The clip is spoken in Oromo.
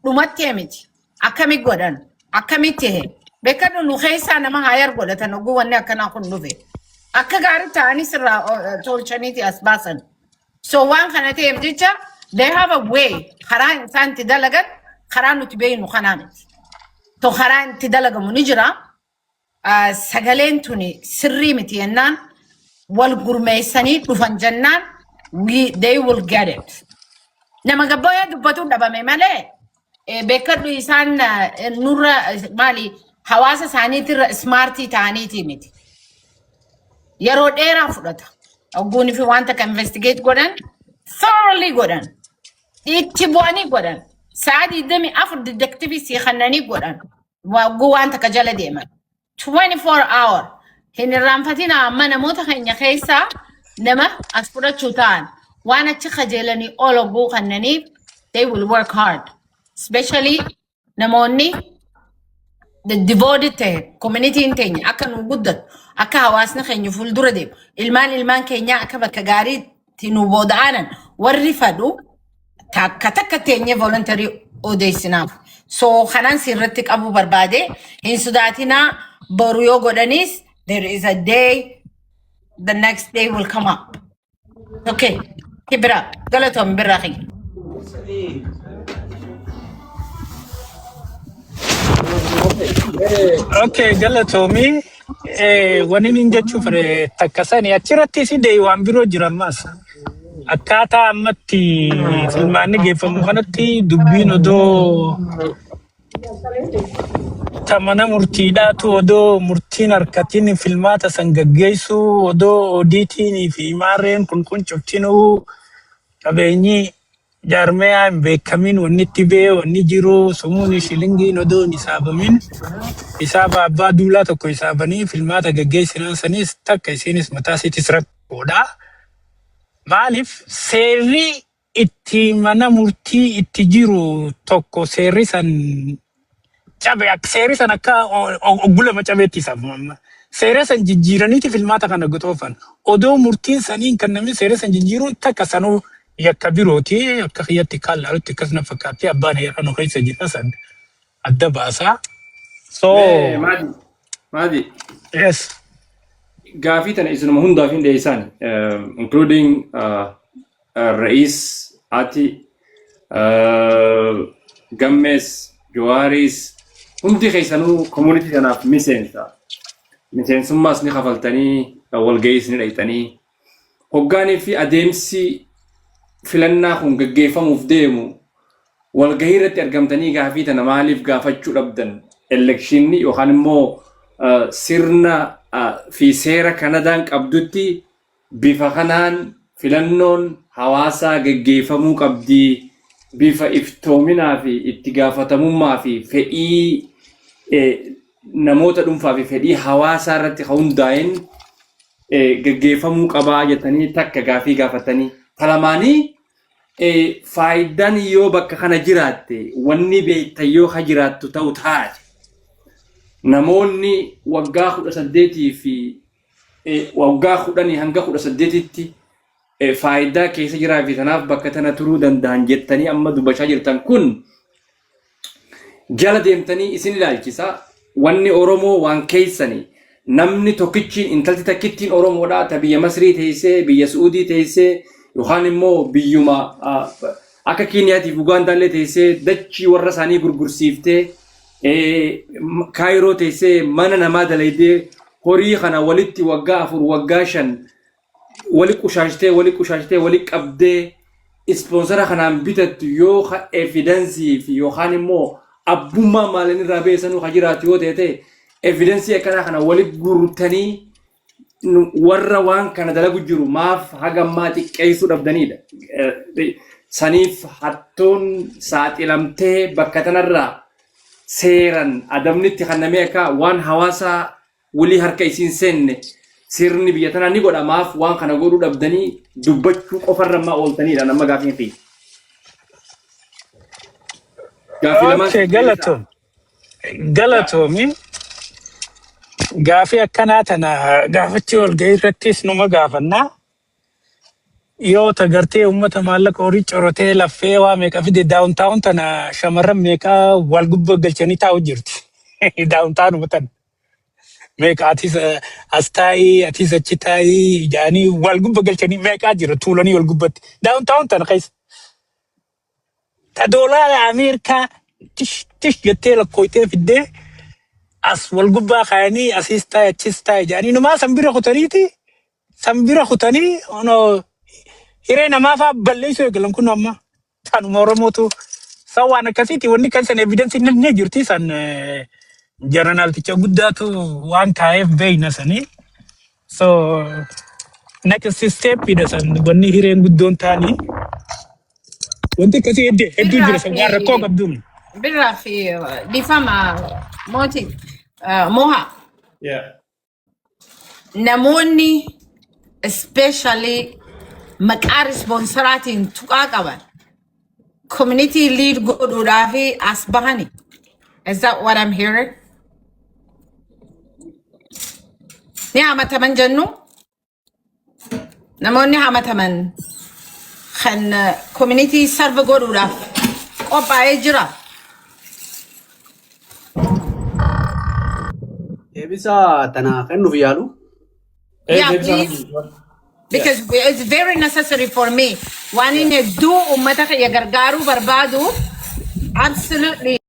Lumatti miti. Akkami godhan. Akkamitti he. Beekadu nu keessa nama hayar godhatan oguu wanni akkana kun dhufe. Akka gaarii ta'anii sirraa tolchaniiti as baasan. So waan kana ta'eef jecha they have a way karaa isaan itti dalagan karaa nuti beeynu kanaa miti. To karaa itti dalagamu ni jira. Sagaleen tuni sirrii miti yennaan wal gurmeessanii dhufan jennaan they will get it. Nama gabboya dubbatu dhabame malee beekadu isaan nurra maali hawaasa isaaniitirra smartii ta'aniiti miti. Yeroo dheeraa fudhata. Ogguuni fi wanta kan investigate godhan thoroughly godhan. Itti bu'anii godhan. Sa'aatii 24 detective si kannanii godhan. Wagguu wanta ka jala deeman. 24 hour. Hin irraanfatina amma namoota keenya keessaa nama as fudhachuu ta'an. Waan achi kajeelanii ol oguu kannaniif they will work hard. Especially namoonni the devoted community in Kenya akka nu guddatu akka hawaasni keenya fuuldura deemu ilmaan keenya akka bakka gaariitti nu booda'anan warri fadhu takka teenye voluntary odeessinaaf. So kanaan sirratti qabu barbaade hin sodaatinaa boru yoo godhanis there is a day the next day will come up. Okay. Kibra galatoom birraaqi. Okay, galatomi. Wani ninja chufre takasani achirratti si dei waan biroo jiran mas. Akkaataa ammatti filmaanni geeffamu kanatti dubbiin odoo tamana murtiidhaatu odoo murtiin harkatiin filmaata san gaggeessu odoo odiitiin fi maarreen kun cuftinuu qabeenyi jaarmaya hin beekamin wanni itti bee wanni jiru sumuun shilingiin odoo hin isaabamin isaaba abbaa duulaa tokko isaabanii filmaata gaggeessinaan sanis takka isinis mataa isiitis rakkoodha. Maaliif seerri itti mana murtii itti jiru tokko seerri san cabe seerri san akka oggulama cabeetti isaafama. Seerri san jijjiiraniiti filmaata kana gotoofan. Odoo murtiin saniin kan namni seerri san jijjiiruun takka sanuu yakka birooti akka kiyyatti kaalaalutti akkasuma fakkaatti abbaan heeraa nu keessa jira san adda baasaa. So Maadi. yes. Gaafii tana isinuma hundaaf hin dhiyeessan including Rais Ati Gammes Jawaaris hundi keessanuu community kanaaf miseensummaas ni kafaltanii walga'iis ni dhayxanii hoggaanii fi adeemsi filannaa kun gaggeeffamuuf deemu walgahii irratti argamtanii gaafii tana maaliif gaafachuu dhabdan electionni yookaan immoo sirna fi seera Kanadaan qabdutti bifa kanaan filannoon hawaasaa gaggeeffamuu qabdi bifa iftoominaa fi itti gaafatamummaa fi fedhii namoota dhuunfaa fi fedhii hawaasaa irratti hundaa'een gaggeeffamuu qabaa jettanii takka gaafii gaafatanii talamaanii faayidaan yoo bakka kana jiraatte wanni beektan yoo ha jiraattu ta'u taate namoonni waggaa 18 fi waggaa 10 hanga 18tti faayidaa keessa jiraa fi tanaaf bakka tana turuu danda'an jettanii amma dubbachaa jirtan kun jala deemtanii isin ilaalchisa wanni Oromoo waan keessanii namni tokkichiin intalti takkittiin Oromoodhaa ta biyya Masrii teessee biyya Suudii teessee yookaan immoo biyyuma akka Keeniyaatiif Ugaandaallee teessee dachii warra isaanii gurgursiiftee Kaayiroo teessee mana namaa dalaydee horii kana walitti waggaa 4 waggaa 5 wali qushaashtee wali qabdee sponsora kanaan bitattu yoo evidensii fi yookaan immoo abbummaa maalin irraa beesanuu ha jiraatu yoo ta'e evidensii akkana kana wali gurtanii warra waan kana dalagu jiru maaf hagammaa xiqqeessuu dhabdanidha. Saniif hattoon saaxilamtee bakka tanarraa seeran adamnitti kannamee akka waan hawaasaa walii harka isiin seenne sirni biyya tanaa ni godha maaf waan kana godhuu dhabdanii dubbachuu qofarra ammaa ooltanidha nama gaafiin fi. Okay, galatomi. Gaafii akkanaa tana gaafachii walgahii irrattis numa gaafannaa. yoo tagartee uummata maallaqa horii corotee laffee waa meeqa fide daawuntaawun tana shamarran meeqa wal gubbaa galchanii taa'u jirti. Daawuntaanuma tana. Meeqa atis as taa'ii atis achi taa'ii ijaanii wal gubbaa galchanii meeqaa jira tuulanii wal gubbatti. Daawuntaawun tana keessa. Ta doolaara Ameerikaa tish jettee lakkooytee fiddee as wal gubbaa kaayanii asis taa'e achis taa'e ijaanii numaa sanbira kutaniiti. Sanbira kutanii ono hiree namaa fa'aa balleessuu eegalan kun amma tanuma Oromootu sawwaan akkasiiti wanni kan san evidensi ni jirti san jaranaalticha guddaatu waan taa'eef beeyna sanii. So next step ida san wanni hireen guddoon taanii wanti akkasii hedduu jira san waan rakkoo qabduun. Birraa fi difama mooti moha. Yeah. Namoonni especially maqaa responsoraatiin tuqaa qaban community lead godhuudhaa fi as bahani. Is that what I'm hearing? Ni hamataman jennu? Namoonni hamataman kan community serve godhuudhaaf qophaa'ee jira. Bisa tanah kan nufi yalu. Yeah, please. Because it's very necessary for me. One in a do ummata kaya gargaru barbadu. Absolutely.